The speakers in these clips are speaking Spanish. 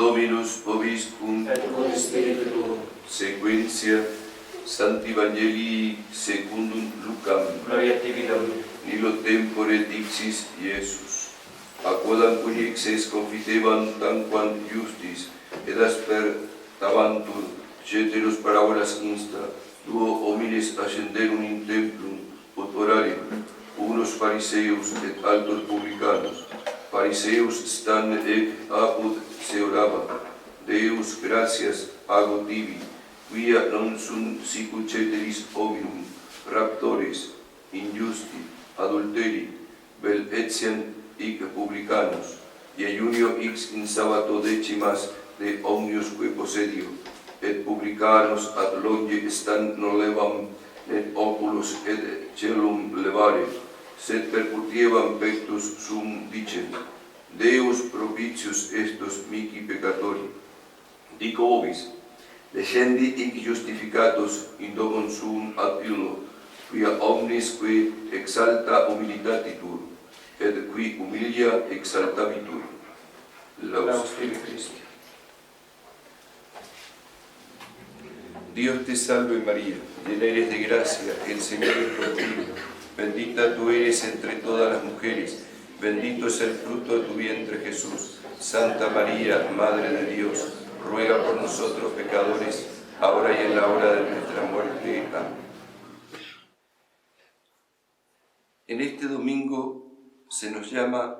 Dominus vobiscum, et cum spiritu tuo. sequentia Sancti Evangelii secundum Lucam. Gloria a te, Domine. Nilo tempore dixis Iesus, aquodam conixes confiteban tanquam justis, et asper tabantur, ceteros parabolas insta, duo homiles ascenderum in templum, ut orarium, unos fariseus et altos publicanos. Fariseus stan ec apud se oraba, Deus gratias ago tibi, quia non sunt sicut ceteris hominum, raptores, injusti, adulteri, vel etiam hic publicanos, iunior ix in sabbato decimas de omniusque possedio, et publicanos ad longe stan nolevam et oculos et celum levare, sed percutievam pectus sum dicent, Deus propitius estos mihi peccatori. Dico vobis, descendi hic justificatos in domum suum ad illo, quia omnisque exalta humilitatitur, et qui humilia exaltabitur. Laus tibi Christi. Dios te salve María, llena eres de gracia, el Señor es contigo. Bendita tú eres entre todas las mujeres, bendito es el fruto de tu vientre Jesús. Santa María, Madre de Dios, ruega por nosotros pecadores, ahora y en la hora de nuestra muerte. Amén. En este domingo se nos llama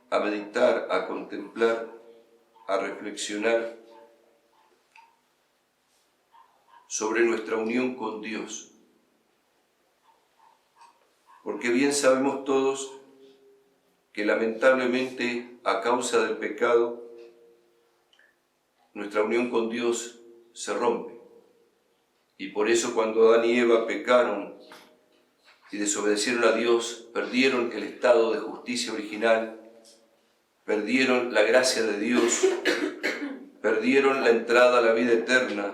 a meditar, a contemplar, a reflexionar sobre nuestra unión con Dios. Porque bien sabemos todos que lamentablemente a causa del pecado nuestra unión con Dios se rompe. Y por eso cuando Adán y Eva pecaron y desobedecieron a Dios, perdieron el estado de justicia original, perdieron la gracia de Dios, perdieron la entrada a la vida eterna,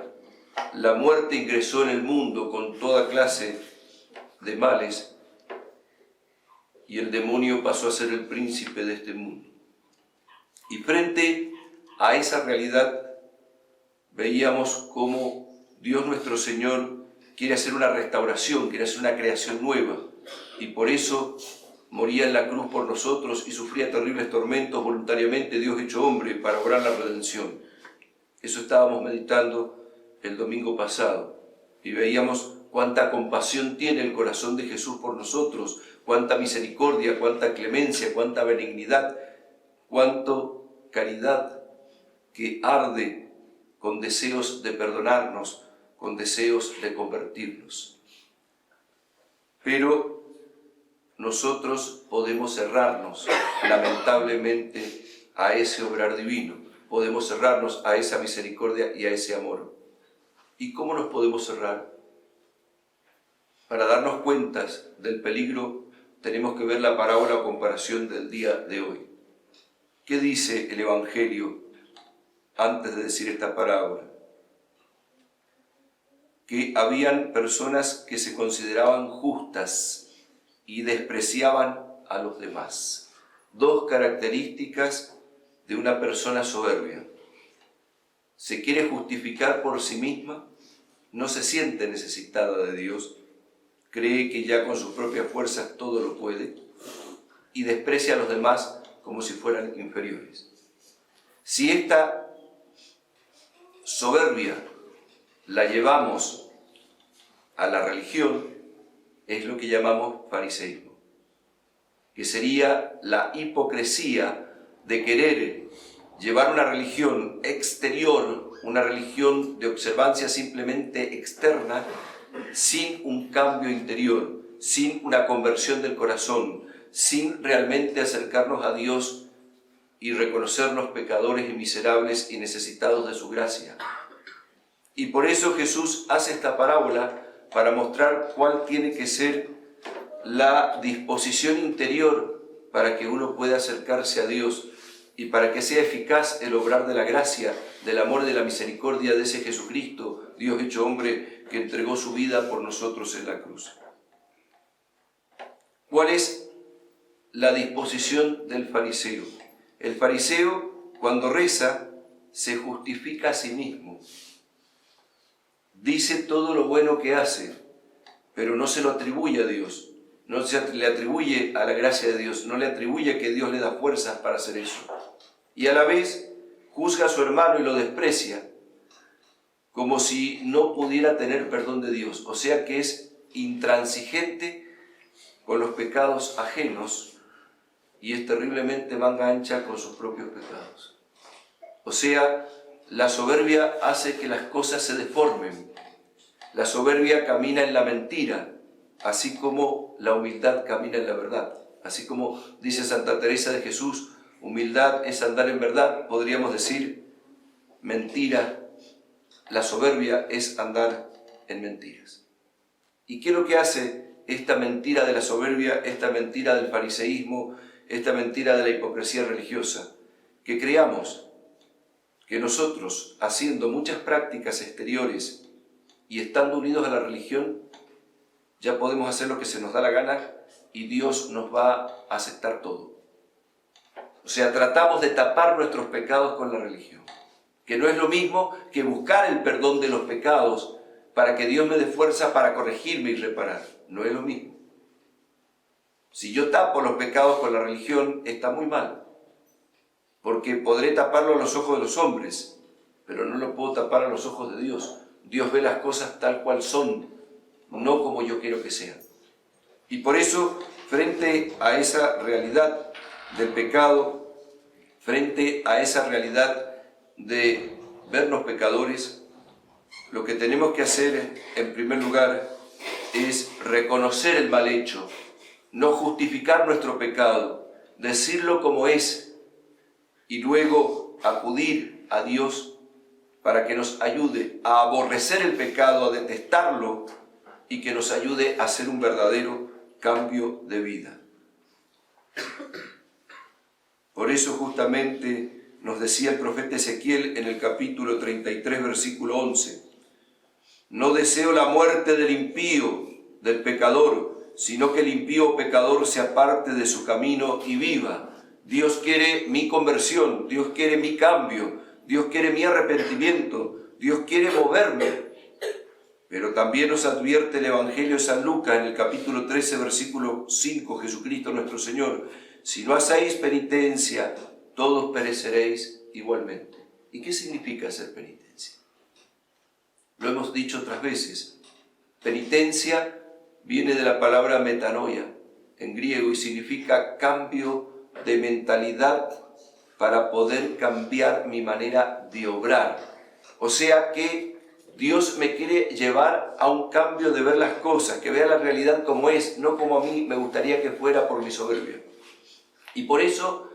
la muerte ingresó en el mundo con toda clase de males, y el demonio pasó a ser el príncipe de este mundo. Y frente a esa realidad veíamos cómo Dios nuestro Señor quiere hacer una restauración, quiere hacer una creación nueva, y por eso moría en la cruz por nosotros y sufría terribles tormentos voluntariamente, Dios hecho hombre, para obrar la redención. Eso estábamos meditando el domingo pasado, y veíamos cuánta compasión tiene el corazón de Jesús por nosotros, cuánta misericordia, cuánta clemencia, cuánta benignidad, cuánto caridad que arde con deseos de perdonarnos, con deseos de convertirnos. Pero nosotros podemos cerrarnos, lamentablemente, a ese obrar divino, podemos cerrarnos a esa misericordia y a ese amor. ¿Y cómo nos podemos cerrar? Para darnos cuenta del peligro, tenemos que ver la parábola o comparación del día de hoy. ¿Qué dice el Evangelio antes de decir esta parábola? Que habían personas que se consideraban justas y despreciaban a los demás. Dos características de una persona soberbia. Se quiere justificar por sí misma, no se siente necesitada de Dios, cree que ya con sus propias fuerzas todo lo puede y desprecia a los demás como si fueran inferiores. Si esta soberbia la llevamos a la religión, es lo que llamamos fariseísmo, que sería la hipocresía de querer llevar una religión exterior, una religión de observancia simplemente externa, sin un cambio interior, sin una conversión del corazón, sin realmente acercarnos a Dios y reconocernos pecadores y miserables y necesitados de su gracia. Y por eso Jesús hace esta parábola para mostrar cuál tiene que ser la disposición interior para que uno pueda acercarse a Dios y para que sea eficaz el obrar de la gracia, del amor y de la misericordia de ese Jesucristo, Dios hecho hombre, que entregó su vida por nosotros en la cruz. ¿Cuál es la disposición del fariseo? El fariseo, cuando reza, se justifica a sí mismo. Dice todo lo bueno que hace, pero no se lo atribuye a Dios. No se le atribuye a la gracia de Dios, no le atribuye que Dios le da fuerzas para hacer eso. Y a la vez juzga a su hermano y lo desprecia, como si no pudiera tener perdón de Dios. O sea que es intransigente con los pecados ajenos y es terriblemente manga ancha con sus propios pecados. O sea, la soberbia hace que las cosas se deformen. La soberbia camina en la mentira, así como la humildad camina en la verdad. Así como dice Santa Teresa de Jesús, humildad es andar en verdad, podríamos decir, mentira, la soberbia es andar en mentiras. ¿Y qué es lo que hace esta mentira de la soberbia, esta mentira del fariseísmo, esta mentira de la hipocresía religiosa? Que creamos que nosotros, haciendo muchas prácticas exteriores y estando unidos a la religión, ya podemos hacer lo que se nos da la gana y Dios nos va a aceptar todo. O sea, tratamos de tapar nuestros pecados con la religión, que no es lo mismo que buscar el perdón de los pecados para que Dios me dé fuerza para corregirme y reparar. No es lo mismo. Si yo tapo los pecados con la religión, está muy mal, porque podré taparlo a los ojos de los hombres, pero no lo puedo tapar a los ojos de Dios. Dios ve las cosas tal cual son, no como yo quiero que sean. Y por eso, frente a esa realidad del pecado, frente a esa realidad de vernos pecadores, lo que tenemos que hacer, en primer lugar, es reconocer el mal hecho, no justificar nuestro pecado, decirlo como es, y luego acudir a Dios para que nos ayude a aborrecer el pecado, a detestarlo, y que nos ayude a hacer un verdadero cambio de vida. Por eso justamente nos decía el profeta Ezequiel en el capítulo 33, versículo 11, no deseo la muerte del impío, del pecador, sino que el impío pecador se aparte de su camino y viva. Dios quiere mi conversión, Dios quiere mi cambio, Dios quiere mi arrepentimiento, Dios quiere moverme. Pero también nos advierte el Evangelio de San Lucas en el capítulo 13, versículo 5, Jesucristo nuestro Señor, si no hacéis penitencia, todos pereceréis igualmente. ¿Y qué significa hacer penitencia? Lo hemos dicho otras veces. Penitencia viene de la palabra metanoia en griego y significa cambio de mentalidad para poder cambiar mi manera de obrar. O sea que Dios me quiere llevar a un cambio de ver las cosas, que vea la realidad como es, no como a mí me gustaría que fuera por mi soberbia. Y por eso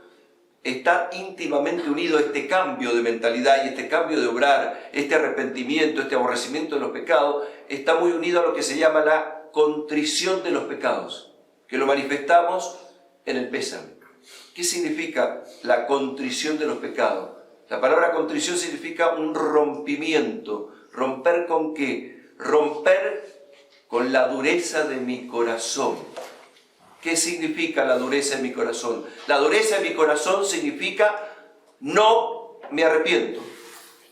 está íntimamente unido este cambio de mentalidad y este cambio de obrar, este arrepentimiento, este aborrecimiento de los pecados, está muy unido a lo que se llama la contrición de los pecados, que lo manifestamos en el pésame. ¿Qué significa la contrición de los pecados? La palabra contrición significa un rompimiento. ¿Romper con qué? Romper con la dureza de mi corazón. ¿Qué significa la dureza de mi corazón? La dureza de mi corazón significa no me arrepiento,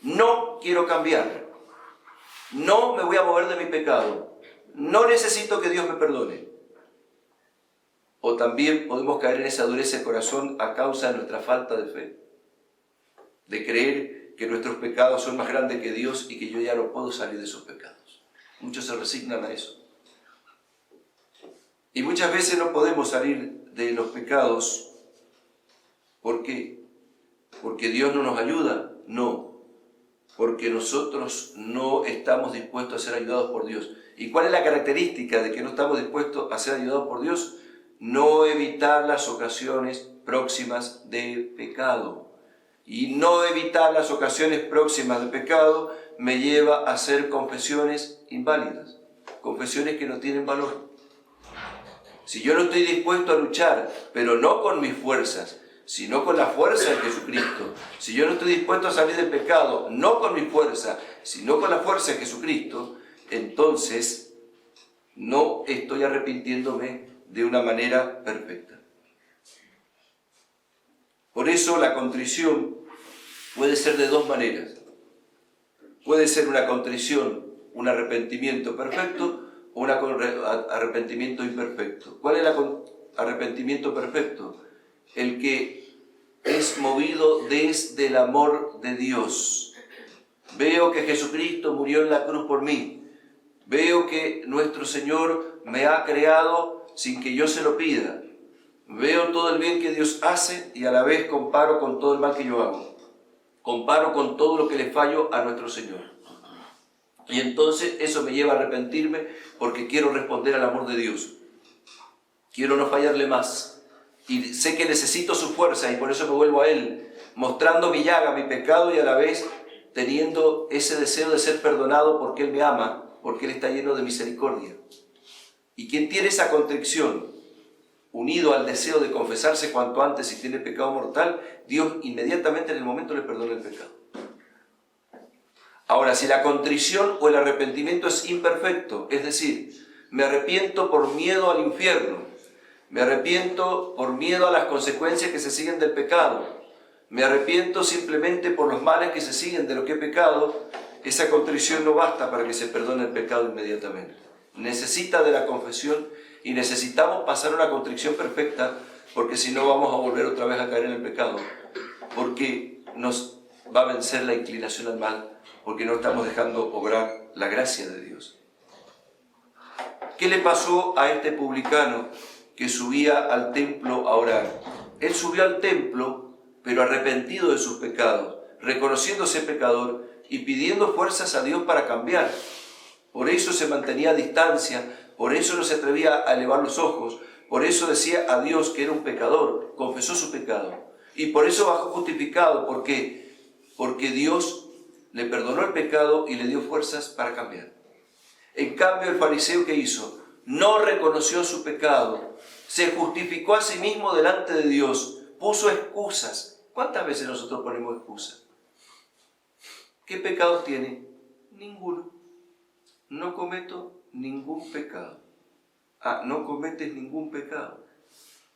no quiero cambiar, no me voy a mover de mi pecado, no necesito que Dios me perdone. O también podemos caer en esa dureza de corazón a causa de nuestra falta de fe, de creer que nuestros pecados son más grandes que Dios y que yo ya no puedo salir de esos pecados. Muchos se resignan a eso. Y muchas veces no podemos salir de los pecados. ¿Por qué? ¿Porque Dios no nos ayuda? No. Porque nosotros no estamos dispuestos a ser ayudados por Dios. ¿Y cuál es la característica de que no estamos dispuestos a ser ayudados por Dios? No evitar las ocasiones próximas de pecado. Y no evitar las ocasiones próximas de pecado me lleva a hacer confesiones inválidas, confesiones que no tienen valor. Si yo no estoy dispuesto a luchar, pero no con mis fuerzas, sino con la fuerza de Jesucristo, si yo no estoy dispuesto a salir del pecado, no con mi fuerza, sino con la fuerza de Jesucristo, entonces no estoy arrepintiéndome de una manera perfecta. Por eso la contrición puede ser de dos maneras. Puede ser una contrición, un arrepentimiento perfecto o un arrepentimiento imperfecto. ¿Cuál es el arrepentimiento perfecto? El que es movido desde el amor de Dios. Veo que Jesucristo murió en la cruz por mí. Veo que nuestro Señor me ha creado sin que yo se lo pida. Veo todo el bien que Dios hace y a la vez comparo con todo el mal que yo hago. Comparo con todo lo que le fallo a nuestro Señor. Y entonces eso me lleva a arrepentirme porque quiero responder al amor de Dios. Quiero no fallarle más. Y sé que necesito su fuerza y por eso me vuelvo a Él, mostrando mi llaga, mi pecado y a la vez teniendo ese deseo de ser perdonado porque Él me ama, porque Él está lleno de misericordia. Y quien tiene esa contrición, unido al deseo de confesarse cuanto antes si tiene pecado mortal, Dios inmediatamente en el momento le perdona el pecado. Ahora, si la contrición o el arrepentimiento es imperfecto, es decir, me arrepiento por miedo al infierno, me arrepiento por miedo a las consecuencias que se siguen del pecado, me arrepiento simplemente por los males que se siguen de lo que he pecado, esa contrición no basta para que se perdone el pecado inmediatamente. Necesita de la confesión y necesitamos pasar una contrición perfecta, porque si no vamos a volver otra vez a caer en el pecado, porque nos va a vencer la inclinación al mal, porque no estamos dejando obrar la gracia de Dios. ¿Qué le pasó a este publicano que subía al templo a orar? Él subió al templo, pero arrepentido de sus pecados, reconociéndose pecador y pidiendo fuerzas a Dios para cambiar. Por eso se mantenía a distancia, por eso no se atrevía a elevar los ojos, por eso decía a Dios que era un pecador, confesó su pecado. Y por eso bajó justificado. ¿Por qué? Porque Dios le perdonó el pecado y le dio fuerzas para cambiar. En cambio, el fariseo, ¿qué hizo? No reconoció su pecado, se justificó a sí mismo delante de Dios, puso excusas. ¿Cuántas veces nosotros ponemos excusas? ¿Qué pecado tiene? Ninguno. No cometo ningún pecado. Ah, no cometes ningún pecado.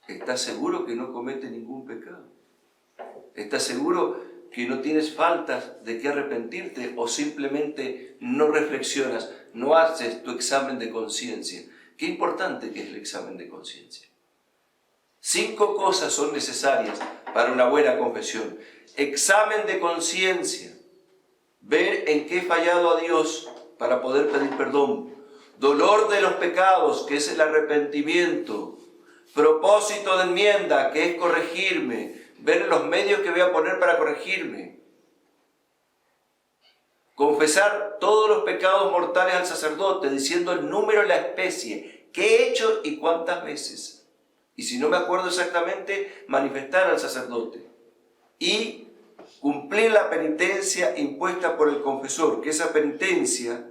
¿Estás seguro que no cometes ningún pecado? ¿Estás seguro que no tienes faltas de qué arrepentirte o simplemente no reflexionas, no haces tu examen de conciencia? Qué importante que es el examen de conciencia. 5 cosas son necesarias para una buena confesión. Examen de conciencia, ver en qué he fallado a Dios para poder pedir perdón. Dolor de los pecados, que es el arrepentimiento. Propósito de enmienda, que es corregirme, ver los medios que voy a poner para corregirme. Confesar todos los pecados mortales al sacerdote, diciendo el número y la especie, qué he hecho y cuántas veces. Y si no me acuerdo exactamente, manifestar al sacerdote. Y cumplir la penitencia impuesta por el confesor, que esa penitencia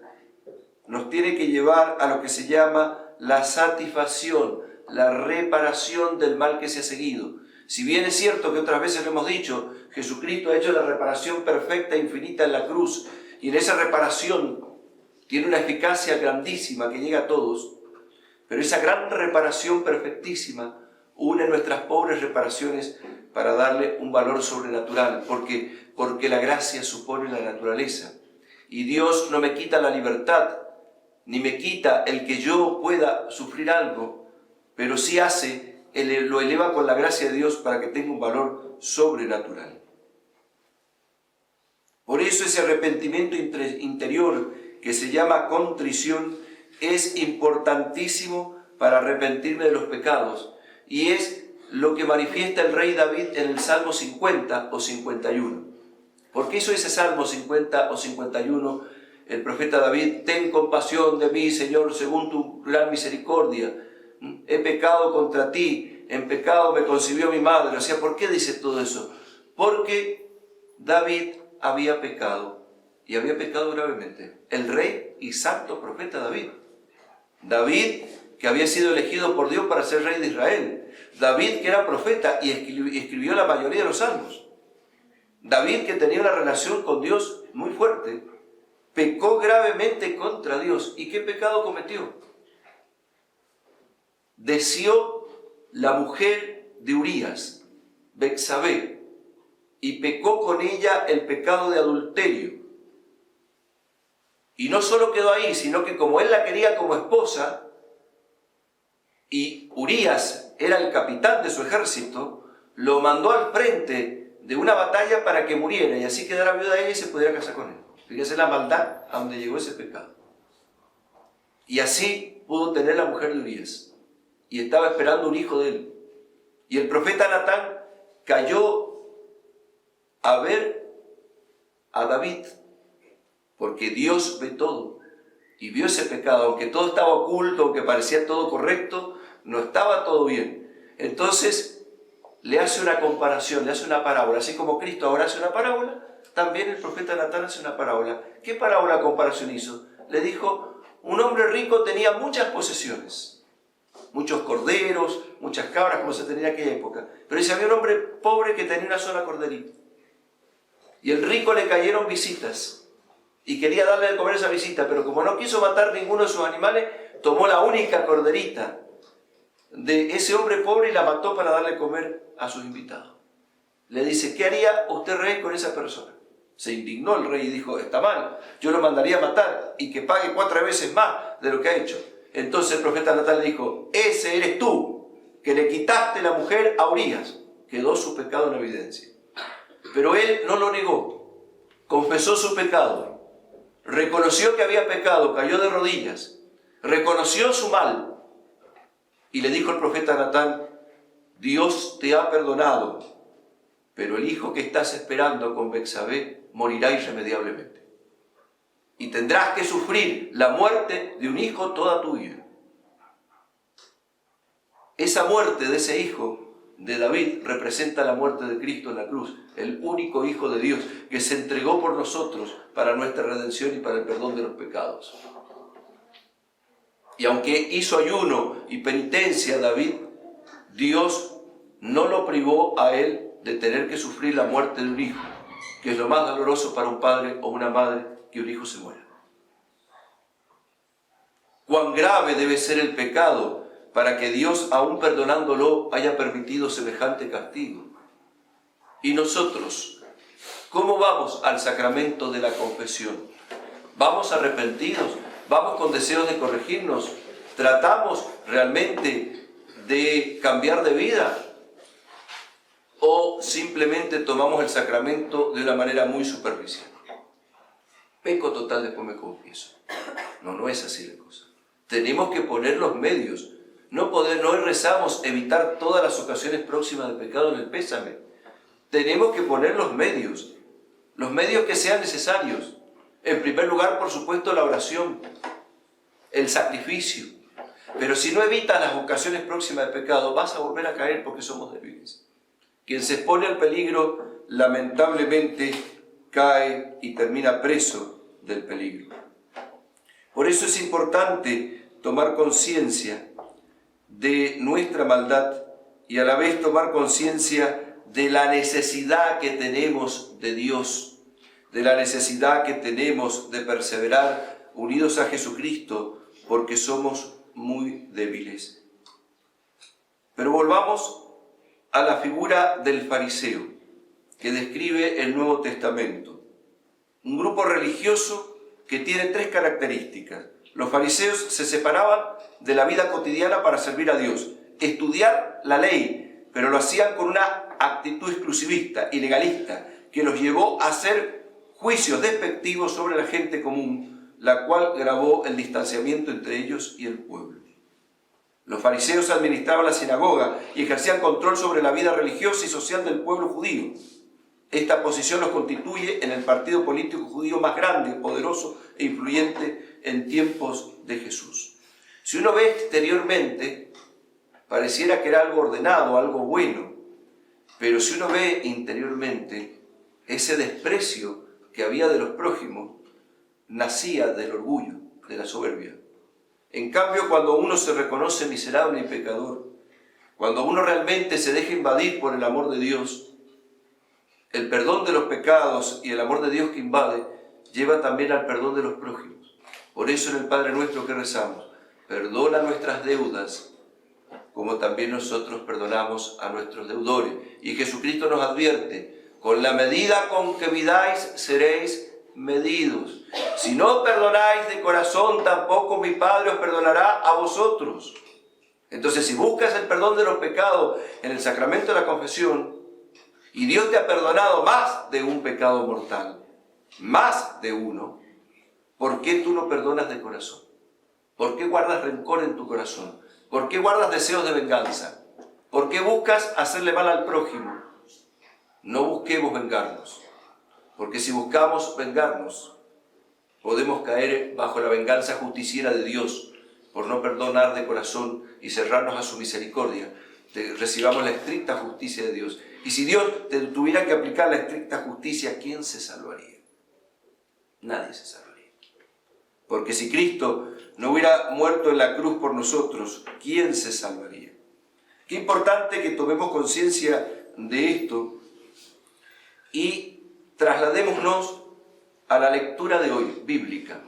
nos tiene que llevar a lo que se llama la satisfacción, la reparación del mal que se ha seguido. Si bien es cierto que otras veces lo hemos dicho, Jesucristo ha hecho la reparación perfecta e infinita en la cruz, y en esa reparación tiene una eficacia grandísima que llega a todos, pero esa gran reparación perfectísima une nuestras pobres reparaciones para darle un valor sobrenatural, porque la gracia supone la naturaleza. Y Dios no me quita la libertad, ni me quita el que yo pueda sufrir algo, pero sí lo eleva con la gracia de Dios para que tenga un valor sobrenatural. Por eso ese arrepentimiento interior que se llama contrición es importantísimo para arrepentirme de los pecados, y es lo que manifiesta el rey David en el Salmo 50 o 51. ¿Por qué hizo ese Salmo 50 o 51 el profeta David? Ten compasión de mí, Señor, según tu gran misericordia. He pecado contra ti, en pecado me concibió mi madre. O sea, ¿por qué dice todo eso? Porque David había pecado, y había pecado gravemente. El rey y santo profeta David. David, que había sido elegido por Dios para ser rey de Israel. David, que era profeta y escribió la mayoría de los salmos. David, que tenía una relación con Dios muy fuerte, pecó gravemente contra Dios. ¿Y qué pecado cometió? Deseó la mujer de Urías, Betsabé, y pecó con ella el pecado de adulterio. Y no solo quedó ahí, sino que como él la quería como esposa, y Urías era el capitán de su ejército, lo mandó al frente de una batalla para que muriera, y así quedara viuda ella y se pudiera casar con él. Fíjese la maldad a donde llegó ese pecado. Y así pudo tener la mujer de Urías, y estaba esperando un hijo de él. Y el profeta Natán cayó a ver a David, porque Dios ve todo, y vio ese pecado, aunque todo estaba oculto, aunque parecía todo correcto, no estaba todo bien. Entonces le hace una comparación, le hace una parábola, así como Cristo ahora hace una parábola, también el profeta Natán hace una parábola. ¿Qué parábola comparación hizo? Le dijo, un hombre rico tenía muchas posesiones, muchos corderos, muchas cabras, como se tenía en aquella época, pero dice, había un hombre pobre que tenía una sola corderita, y el rico le cayeron visitas, y quería darle de comer esa visita, pero como no quiso matar ninguno de sus animales, tomó la única corderita de ese hombre pobre y la mató para darle de comer a sus invitados. Le dice, ¿qué haría usted, rey, con esa persona? Se indignó el rey y dijo, está mal, yo lo mandaría a matar y que pague 4 veces más de lo que ha hecho. Entonces el profeta Natán le dijo, ese eres tú, que le quitaste la mujer a Urías. Quedó su pecado en evidencia. Pero él no lo negó, confesó su pecado, reconoció que había pecado, cayó de rodillas, reconoció su mal y le dijo al profeta Natán, Dios te ha perdonado, pero el hijo que estás esperando con Betsabé morirá irremediablemente. Y tendrás que sufrir la muerte de un hijo toda tu vida. Esa muerte de ese hijo de David representa la muerte de Cristo en la cruz, el único Hijo de Dios que se entregó por nosotros para nuestra redención y para el perdón de los pecados. Y aunque hizo ayuno y penitencia David, Dios no lo privó a él de tener que sufrir la muerte de un hijo, que es lo más doloroso para un padre o una madre, que un hijo se muera. Cuán grave debe ser el pecado para que Dios, aún perdonándolo, haya permitido semejante castigo. Y nosotros, ¿cómo vamos al sacramento de la confesión? ¿Vamos arrepentidos? ¿Vamos con deseos de corregirnos? ¿Tratamos realmente de cambiar de vida? ¿O simplemente tomamos el sacramento de una manera muy superficial? Peco total, después me confieso. No es así la cosa. Tenemos que poner los medios. No rezamos evitar todas las ocasiones próximas de pecado en el pésame. Tenemos que poner los medios que sean necesarios. En primer lugar, por supuesto, la oración, el sacrificio. Pero si no evitas las ocasiones próximas de pecado, vas a volver a caer porque somos débiles. Quien se expone al peligro, lamentablemente, cae y termina preso del peligro. Por eso es importante tomar conciencia de nuestra maldad y a la vez tomar conciencia de la necesidad que tenemos de Dios, de la necesidad que tenemos de perseverar unidos a Jesucristo, porque somos muy débiles. Pero volvamos a la figura del fariseo, que describe el Nuevo Testamento. Un grupo religioso que tiene 3 características. Los fariseos se separaban de la vida cotidiana para servir a Dios, estudiar la ley, pero lo hacían con una actitud exclusivista y legalista que los llevó a hacer juicios despectivos sobre la gente común, la cual agravó el distanciamiento entre ellos y el pueblo. Los fariseos administraban la sinagoga y ejercían control sobre la vida religiosa y social del pueblo judío. Esta posición los constituye en el partido político judío más grande, poderoso e influyente en tiempos de Jesús. Si uno ve exteriormente, pareciera que era algo ordenado, algo bueno, pero si uno ve interiormente, ese desprecio que había de los prójimos nacía del orgullo, de la soberbia. En cambio, cuando uno se reconoce miserable y pecador, cuando uno realmente se deja invadir por el amor de Dios, el perdón de los pecados y el amor de Dios que invade, lleva también al perdón de los prójimos. Por eso en el Padre Nuestro que rezamos, perdona nuestras deudas, como también nosotros perdonamos a nuestros deudores. Y Jesucristo nos advierte, Con la medida con que midáis, seréis medidos. Si no perdonáis de corazón, tampoco mi Padre os perdonará a vosotros. Entonces, si buscas el perdón de los pecados en el sacramento de la confesión, y Dios te ha perdonado más de un pecado mortal, más de uno, ¿por qué tú no perdonas de corazón? ¿Por qué guardas rencor en tu corazón? ¿Por qué guardas deseos de venganza? ¿Por qué buscas hacerle mal al prójimo? No busquemos vengarnos, porque si buscamos vengarnos, podemos caer bajo la venganza justiciera de Dios por no perdonar de corazón y cerrarnos a su misericordia. Recibamos la estricta justicia de Dios. Y si Dios tuviera que aplicar la estricta justicia, ¿quién se salvaría? Nadie se salvaría. Porque si Cristo no hubiera muerto en la cruz por nosotros, ¿quién se salvaría? Qué importante que tomemos conciencia de esto y trasladémonos a la lectura de hoy, bíblica,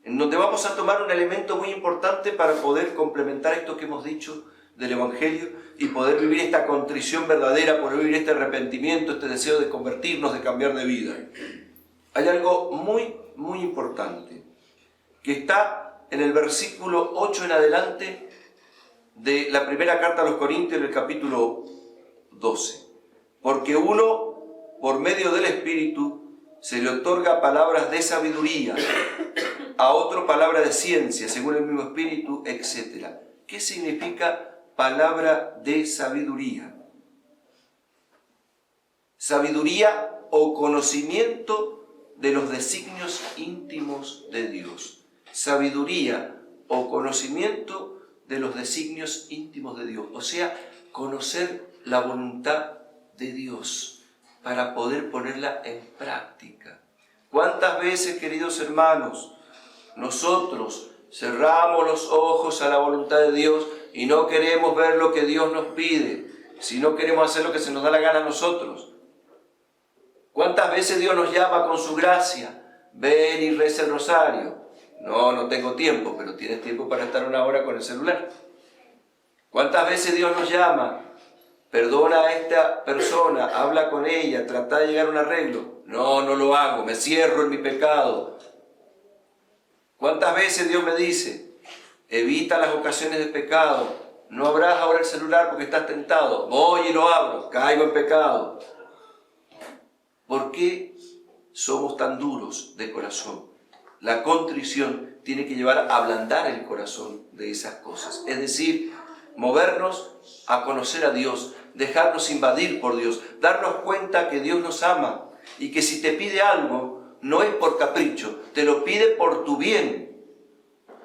en donde vamos a tomar un elemento muy importante para poder complementar esto que hemos dicho del Evangelio y poder vivir esta contrición verdadera, poder vivir este arrepentimiento, este deseo de convertirnos, de cambiar de vida. Hay algo muy, muy importante que está en el versículo 8 en adelante de la primera carta a los Corintios, en el capítulo 12. Porque uno, por medio del Espíritu, se le otorga palabras de sabiduría, a otro palabra de ciencia, según el mismo Espíritu, etc. ¿Qué significa palabra de sabiduría? Sabiduría o conocimiento de los designios íntimos de Dios. Sabiduría o conocimiento de los designios íntimos de Dios. O sea, conocer la voluntad de Dios para poder ponerla en práctica. ¿Cuántas veces, queridos hermanos, nosotros cerramos los ojos a la voluntad de Dios y no queremos ver lo que Dios nos pide, sino queremos hacer lo que se nos da la gana a nosotros? ¿Cuántas veces Dios nos llama con su gracia? Ven y reza el rosario. No tengo tiempo, pero tienes tiempo para estar una hora con el celular. ¿Cuántas veces Dios nos llama? Perdona a esta persona, habla con ella, trata de llegar a un arreglo. No lo hago, me cierro en mi pecado. ¿Cuántas veces Dios me dice, evita las ocasiones de pecado, no abras ahora el celular porque estás tentado? Voy y lo abro, caigo en pecado. ¿Por qué somos tan duros de corazón? La contrición tiene que llevar a ablandar el corazón de esas cosas. Es decir, movernos a conocer a Dios, dejarnos invadir por Dios, darnos cuenta que Dios nos ama y que si te pide algo, no es por capricho, te lo pide por tu bien.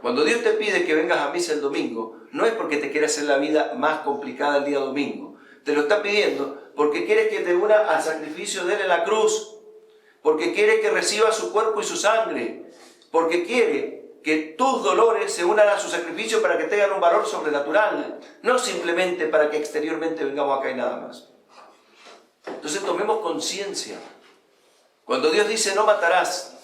Cuando Dios te pide que vengas a misa el domingo, no es porque te quiere hacer la vida más complicada el día domingo. Te lo está pidiendo porque quiere que te una al sacrificio de Él en la cruz, porque quiere que recibas su cuerpo y su sangre, porque quiere que tus dolores se unan a su sacrificio para que tengan un valor sobrenatural, no simplemente para que exteriormente vengamos acá y nada más. Entonces tomemos conciencia. Cuando Dios dice no matarás,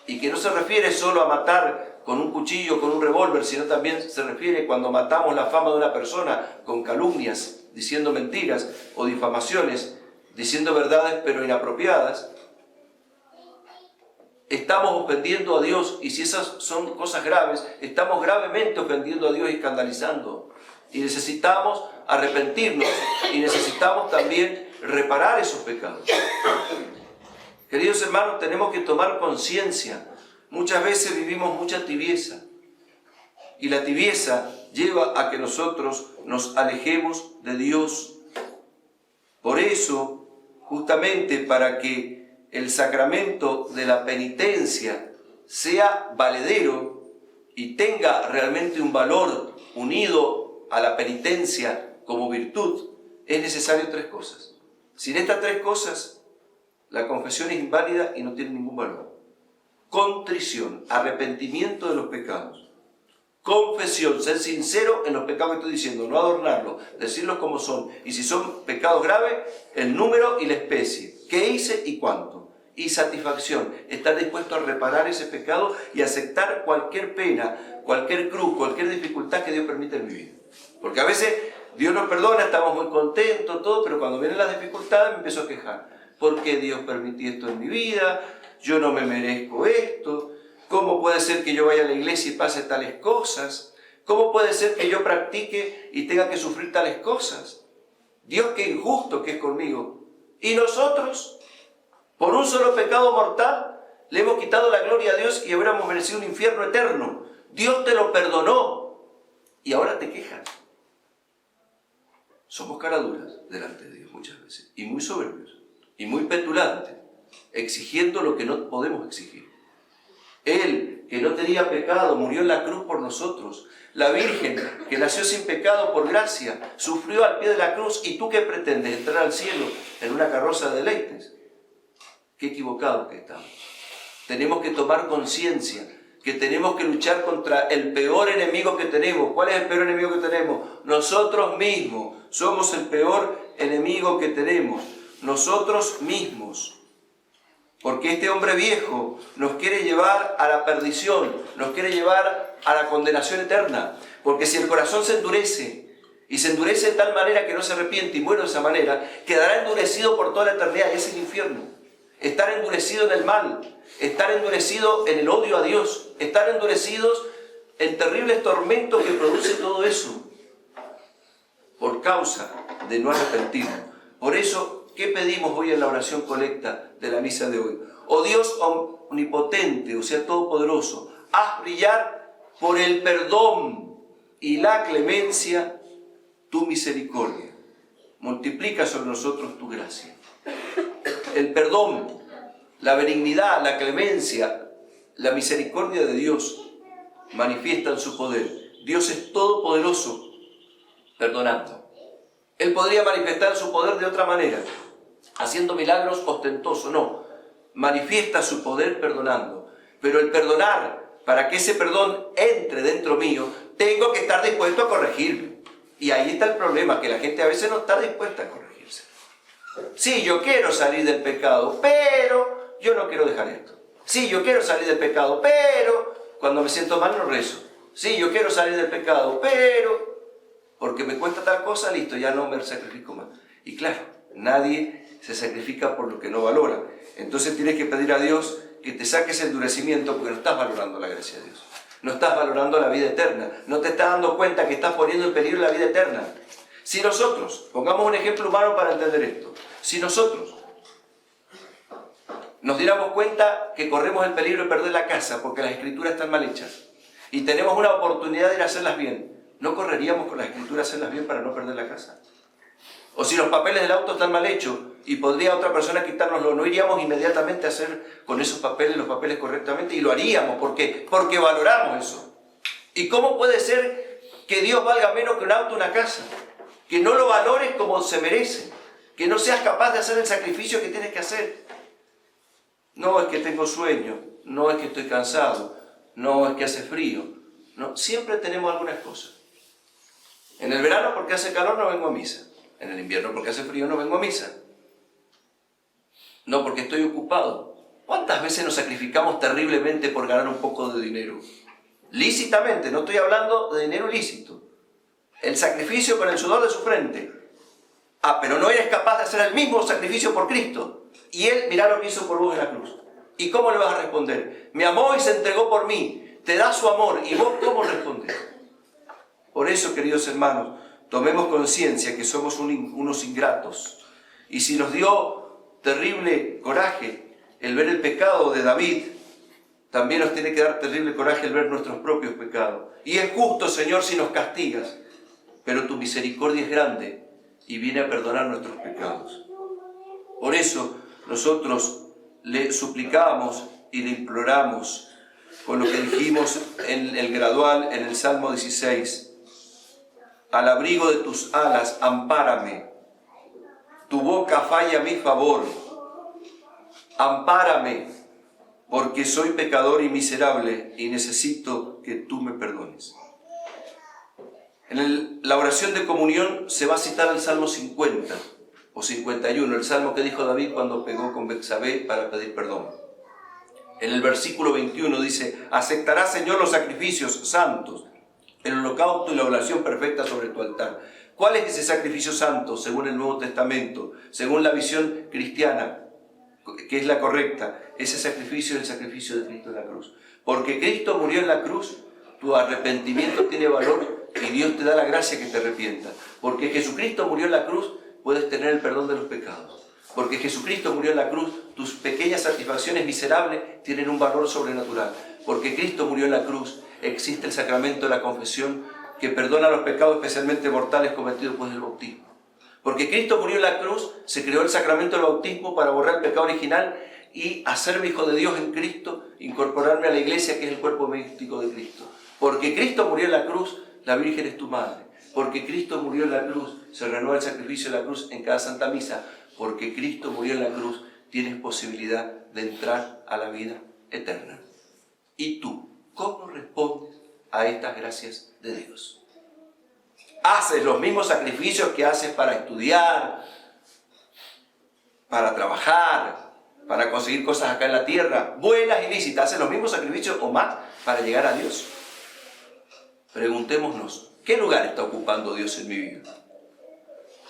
y que no se refiere solo a matar con un cuchillo, con un revólver, sino también se refiere cuando matamos la fama de una persona con calumnias, diciendo mentiras o difamaciones, diciendo verdades pero inapropiadas, estamos ofendiendo a Dios, y si esas son cosas graves, estamos gravemente ofendiendo a Dios y escandalizando. Y necesitamos arrepentirnos y necesitamos también reparar esos pecados. Queridos hermanos, tenemos que tomar conciencia. Muchas veces vivimos mucha tibieza, y la tibieza lleva a que nosotros nos alejemos de Dios. Por eso, justamente para que el sacramento de la penitencia sea valedero y tenga realmente un valor unido a la penitencia como virtud, es necesario tres cosas. Sin estas tres cosas, la confesión es inválida y no tiene ningún valor. Contrición, arrepentimiento de los pecados. Confesión, ser sincero en los pecados que estoy diciendo, no adornarlos, decirlos como son. Y si son pecados graves, el número y la especie. ¿Qué hice y cuánto? Y satisfacción, estar dispuesto a reparar ese pecado y aceptar cualquier pena, cualquier cruz, cualquier dificultad que Dios permita en mi vida. Porque a veces Dios nos perdona, estamos muy contentos, todo, pero cuando vienen las dificultades me empiezo a quejar. ¿Por qué Dios permitió esto en mi vida? Yo no me merezco esto. ¿Cómo puede ser que yo vaya a la iglesia y pase tales cosas? ¿Cómo puede ser que yo practique y tenga que sufrir tales cosas? Dios, qué injusto que es conmigo. Y nosotros, por un solo pecado mortal, le hemos quitado la gloria a Dios y hubiéramos merecido un infierno eterno. Dios te lo perdonó y ahora te quejas. Somos caraduras delante de Dios muchas veces, y muy soberbios, y muy petulantes, exigiendo lo que no podemos exigir. Él, que no tenía pecado, murió en la cruz por nosotros. La Virgen, que nació sin pecado por gracia, sufrió al pie de la cruz. ¿Y tú qué pretendes? ¿Entrar al cielo en una carroza de deleites? Qué equivocados que estamos. Tenemos que tomar conciencia que tenemos que luchar contra el peor enemigo que tenemos. ¿Cuál es el peor enemigo que tenemos? Nosotros mismos. Somos el peor enemigo que tenemos. Nosotros mismos. Porque este hombre viejo nos quiere llevar a la perdición, nos quiere llevar a la condenación eterna. Porque si el corazón se endurece, y se endurece de tal manera que no se arrepiente y muere de esa manera, quedará endurecido por toda la eternidad, y es el infierno. Estar endurecido en el mal, estar endurecido en el odio a Dios, estar endurecidos en terribles tormentos que produce todo eso, por causa de no arrepentirnos. Por eso, ¿qué pedimos hoy en la oración colecta de la misa de hoy? Oh Dios omnipotente, o sea, todopoderoso, haz brillar por el perdón y la clemencia tu misericordia. Multiplica sobre nosotros tu gracia. El perdón, la benignidad, la clemencia, la misericordia de Dios manifiestan su poder. Dios es todopoderoso, perdonando. Él podría manifestar su poder de otra manera, haciendo milagros ostentosos, no. Manifiesta su poder perdonando. Pero el perdonar, para que ese perdón entre dentro mío, tengo que estar dispuesto a corregirme. Y ahí está el problema, que la gente a veces no está dispuesta a corregirse. Sí, yo quiero salir del pecado, pero yo no quiero dejar esto. Sí, yo quiero salir del pecado, pero cuando me siento mal no rezo. Sí, yo quiero salir del pecado, pero porque me cuesta tal cosa, listo, ya no me sacrifico más. Y claro, nadie se sacrifica por lo que no valora. Entonces tienes que pedir a Dios que te saque ese endurecimiento porque no estás valorando la gracia de Dios. No estás valorando la vida eterna. No te estás dando cuenta que estás poniendo en peligro la vida eterna. Si nosotros, pongamos un ejemplo humano para entender esto, si nosotros nos diéramos cuenta que corremos el peligro de perder la casa porque las escrituras están mal hechas y tenemos una oportunidad de ir a hacerlas bien, ¿no correríamos con las escrituras a hacerlas bien para no perder la casa? O si los papeles del auto están mal hechos y podría otra persona quitárnoslo, ¿no iríamos inmediatamente a hacer con esos papeles los papeles correctamente? Y lo haríamos. ¿Por qué? Porque valoramos eso. ¿Y cómo puede ser que Dios valga menos que un auto o una casa? Que no lo valores como se merece. Que no seas capaz de hacer el sacrificio que tienes que hacer. No es que tengo sueño, no es que estoy cansado, no es que hace frío. No, siempre tenemos algunas cosas. En el verano porque hace calor no vengo a misa. En el invierno porque hace frío no vengo a misa. No porque estoy ocupado. ¿Cuántas veces nos sacrificamos terriblemente por ganar un poco de dinero? Lícitamente, no estoy hablando de dinero ilícito. El sacrificio con el sudor de su frente. Ah, pero no eres capaz de hacer el mismo sacrificio por Cristo. Y Él, mirá lo que hizo por vos en la cruz. ¿Y cómo le vas a responder? Me amó y se entregó por mí. Te da su amor. ¿Y vos cómo respondés? Por eso, queridos hermanos, tomemos conciencia que somos unos ingratos. Y si nos dio terrible coraje el ver el pecado de David, también nos tiene que dar terrible coraje el ver nuestros propios pecados. Y es justo, Señor, si nos castigas, pero tu misericordia es grande y viene a perdonar nuestros pecados. Por eso nosotros le suplicamos y le imploramos con lo que dijimos en el gradual, en el Salmo 16. Al abrigo de tus alas, ampárame. Tu boca falla a mi favor. Ampárame, porque soy pecador y miserable y necesito que tú me perdones. En la oración de comunión se va a citar el Salmo 50 o 51, el salmo que dijo David cuando pegó con Betsabé para pedir perdón. En el versículo 21 dice: aceptarás, Señor, los sacrificios santos, el holocausto y la oración perfecta sobre tu altar. ¿Cuál es ese sacrificio santo según el Nuevo Testamento, según la visión cristiana? que es la correcta. Ese sacrificio es el sacrificio de Cristo en la cruz. Porque Cristo murió en la cruz, tu arrepentimiento tiene valor y Dios te da la gracia que te arrepientas. Porque Jesucristo murió en la cruz, puedes tener el perdón de los pecados. Porque Jesucristo murió en la cruz, tus pequeñas satisfacciones miserables tienen un valor sobrenatural. Porque Cristo murió en la cruz, existe el sacramento de la confesión que perdona los pecados especialmente mortales cometidos después del bautismo. Porque Cristo murió en la cruz, se creó el sacramento del bautismo para borrar el pecado original y hacerme hijo de Dios en Cristo, incorporarme a la iglesia que es el cuerpo místico de Cristo. Porque Cristo murió en la cruz, la Virgen es tu madre. Porque Cristo murió en la cruz, se renueva el sacrificio de la cruz en cada Santa Misa. Porque Cristo murió en la cruz, tienes posibilidad de entrar a la vida eterna. ¿Y tú, cómo respondes a estas gracias de Dios? ¿Haces los mismos sacrificios que haces para estudiar, para trabajar, para conseguir cosas acá en la tierra, buenas y lícitas? ¿Haces los mismos sacrificios o más para llegar a Dios? Preguntémonos, ¿qué lugar está ocupando Dios en mi vida?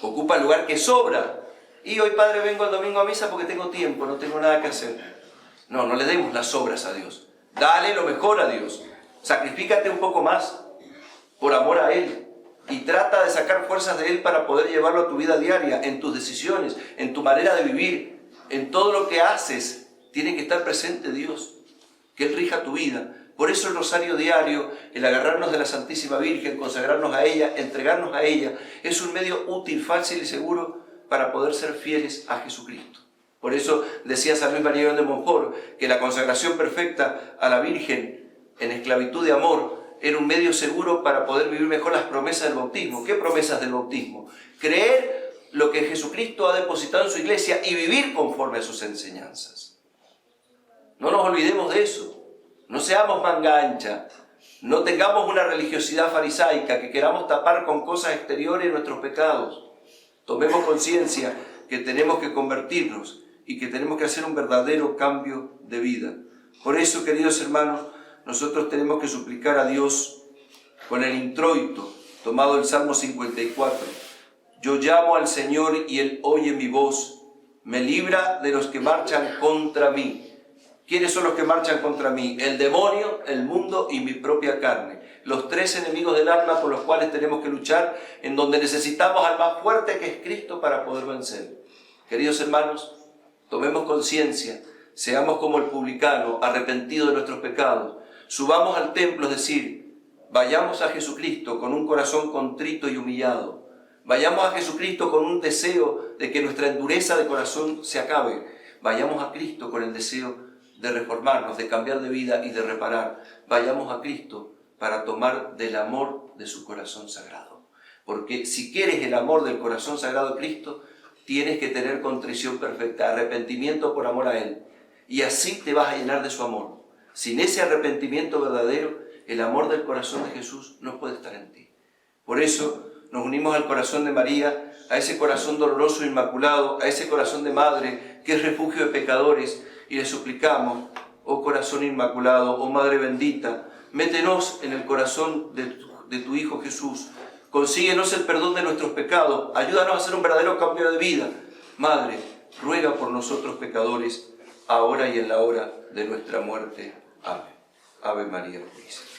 ¿Ocupa el lugar que sobra? Y hoy, Padre, vengo el domingo a misa porque tengo tiempo, no tengo nada que hacer. No, no le demos las sobras a Dios. Dale lo mejor a Dios. Sacrifícate un poco más por amor a Él. Y trata de sacar fuerzas de Él para poder llevarlo a tu vida diaria, en tus decisiones, en tu manera de vivir, en todo lo que haces. Tiene que estar presente Dios, que Él rija tu vida. Por eso el rosario diario, el agarrarnos de la Santísima Virgen, consagrarnos a ella, entregarnos a ella, es un medio útil, fácil y seguro para poder ser fieles a Jesucristo. Por eso decía San Luis María de Montfort que la consagración perfecta a la Virgen en esclavitud de amor era un medio seguro para poder vivir mejor las promesas del bautismo. ¿Qué promesas del bautismo? Creer lo que Jesucristo ha depositado en su iglesia y vivir conforme a sus enseñanzas. No nos olvidemos de eso. No seamos manga ancha. No tengamos una religiosidad farisaica que queramos tapar con cosas exteriores nuestros pecados. Tomemos conciencia que tenemos que convertirnos y que tenemos que hacer un verdadero cambio de vida. Por eso, queridos hermanos, nosotros tenemos que suplicar a Dios con el introito tomado del Salmo 54. Yo llamo al Señor y Él oye mi voz, me libra de los que marchan contra mí. ¿Quiénes son los que marchan contra mí? El demonio, el mundo y mi propia carne. Los tres enemigos del alma con los cuales tenemos que luchar, en donde necesitamos al más fuerte que es Cristo para poder vencer. Queridos hermanos, tomemos conciencia, seamos como el publicano, arrepentido de nuestros pecados. Subamos al templo, es decir, vayamos a Jesucristo con un corazón contrito y humillado. Vayamos a Jesucristo con un deseo de que nuestra endureza de corazón se acabe. Vayamos a Cristo con el deseo de reformarnos, de cambiar de vida y de reparar. Vayamos a Cristo para tomar del amor de su corazón sagrado. Porque si quieres el amor del corazón sagrado de Cristo, tienes que tener contrición perfecta, arrepentimiento por amor a Él. Y así te vas a llenar de su amor. Sin ese arrepentimiento verdadero, el amor del corazón de Jesús no puede estar en ti. Por eso nos unimos al corazón de María, a ese corazón doloroso e inmaculado, a ese corazón de madre que es refugio de pecadores, y le suplicamos, oh corazón inmaculado, oh Madre bendita, métenos en el corazón de tu Hijo Jesús, consíguenos el perdón de nuestros pecados, ayúdanos a hacer un verdadero cambio de vida. Madre, ruega por nosotros pecadores, ahora y en la hora de nuestra muerte. Amén. Ave María Purísima.